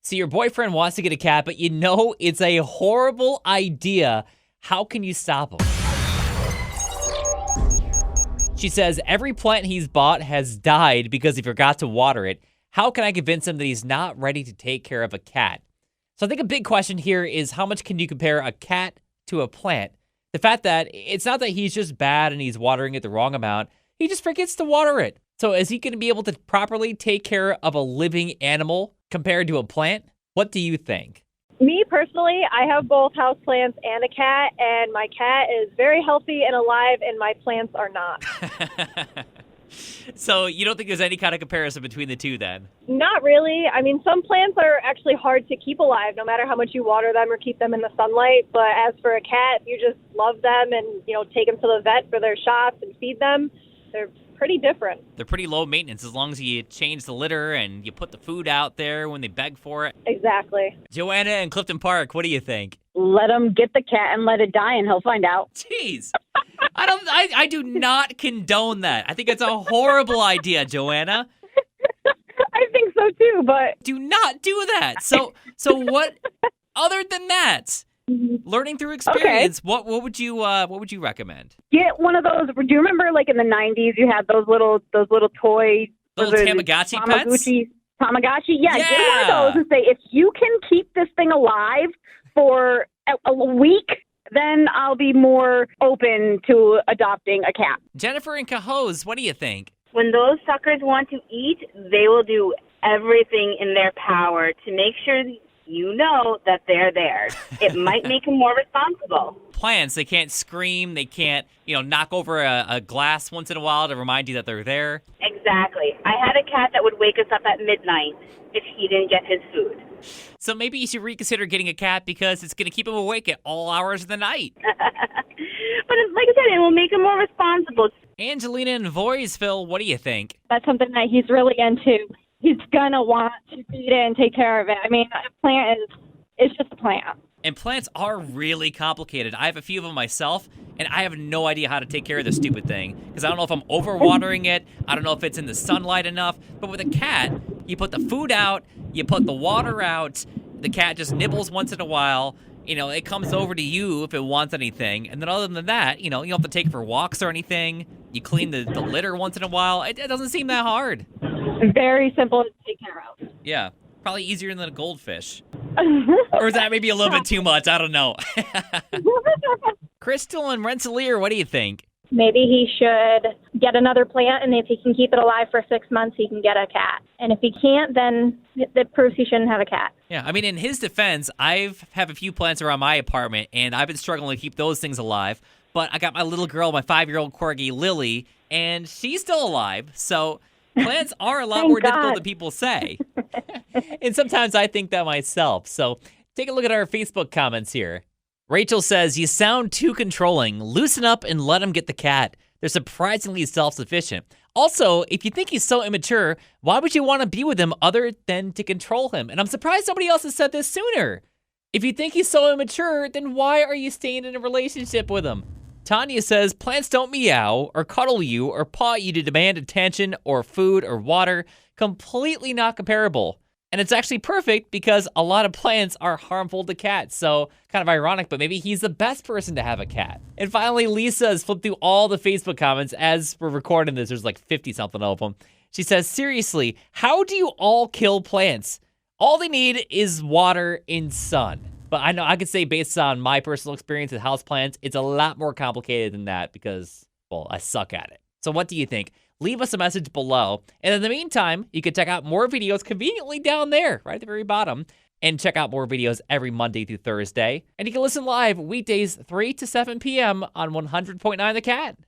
So your boyfriend wants to get a cat, but you know it's a horrible idea. How can you stop him? She says every plant he's bought has died because he forgot to water it. How can I convince him that he's not ready to take care of a cat? So I think a big question here is how much can you compare a cat to a plant? The fact that it's not that he's just bad and he's watering it the wrong amount. He just forgets to water it. So is he going to be able to properly take care of a living animal compared to a plant? What do you think? Me personally, I have both houseplants and a cat, and my cat is very healthy and alive, and my plants are not. So you don't think there's any kind of comparison between the two then? Not really. I mean, some plants are actually hard to keep alive, no matter how much you water them or keep them in the sunlight. But as for a cat, you just love them and, take them to the vet for their shots and feed them. They're pretty different. They're pretty low maintenance as long as you change the litter and you put the food out there when they beg for it. Exactly. Joanna in Clifton Park, what do you think? Let him get the cat and let it die, and he'll find out. Jeez. I do not condone that. I think it's a horrible idea, Joanna. I think so too, but Do not do that. So what other than that? Learning through experience. Okay. What would you recommend? Get one of those. Do you remember, like in the '90s, you had those little toy little Tamagotchi pets? Tamagotchi. Yeah, get one of those and say, if you can keep this thing alive for a week, then I'll be more open to adopting a cat. Jennifer and Cahoes, what do you think? When those suckers want to eat, they will do everything in their power to make sure you know that they're there. It might make them more responsible. Plants, they can't scream, they can't, knock over a glass once in a while to remind you that they're there. Exactly. I had a cat that would wake us up at midnight if he didn't get his food. So maybe you should reconsider getting a cat because it's going to keep him awake at all hours of the night. But like I said, it will make him more responsible. Angelina in Voorheesville, what do you think? That's something that he's really into. He's going to want to feed it and take care of it. I mean, a plant it's just a plant. And plants are really complicated. I have a few of them myself, and I have no idea how to take care of this stupid thing. Because I don't know if I'm overwatering it. I don't know if it's in the sunlight enough. But with a cat, you put the food out, you put the water out, the cat just nibbles once in a while. It comes over to you if it wants anything. And then other than that, you don't have to take it for walks or anything. You clean the litter once in a while. It doesn't seem that hard. Very simple to take care of. Yeah, probably easier than a goldfish. Or is that maybe a little bit too much? I don't know. Crystal and Rensselaer, what do you think? Maybe he should get another plant, and if he can keep it alive for 6 months, he can get a cat. And if he can't, then that proves he shouldn't have a cat. Yeah, I mean, in his defense, I have a few plants around my apartment, and I've been struggling to keep those things alive. But I got my little girl, my 5-year-old corgi, Lily, and she's still alive. So plants are a lot more difficult than people say. And sometimes I think that myself. So take a look at our Facebook comments here. Rachel says, you sound too controlling. Loosen up and let him get the cat. They're surprisingly self-sufficient. Also, if you think he's so immature, why would you want to be with him other than to control him? And I'm surprised somebody else has said this sooner. If you think he's so immature, then why are you staying in a relationship with him? Tanya says, plants don't meow or cuddle you or paw you to demand attention or food or water. Completely not comparable. And it's actually perfect because a lot of plants are harmful to cats. So kind of ironic, but maybe he's the best person to have a cat. And finally, Lisa has flipped through all the Facebook comments as we're recording this. There's like 50 something of them. She says, seriously, how do you all kill plants? All they need is water and sun. But I know I could say based on my personal experience with houseplants, it's a lot more complicated than that because, well, I suck at it. So what do you think? Leave us a message below. And in the meantime, you can check out more videos conveniently down there, right at the very bottom. And check out more videos every Monday through Thursday. And you can listen live weekdays 3 to 7 p.m. on 100.9 The Cat.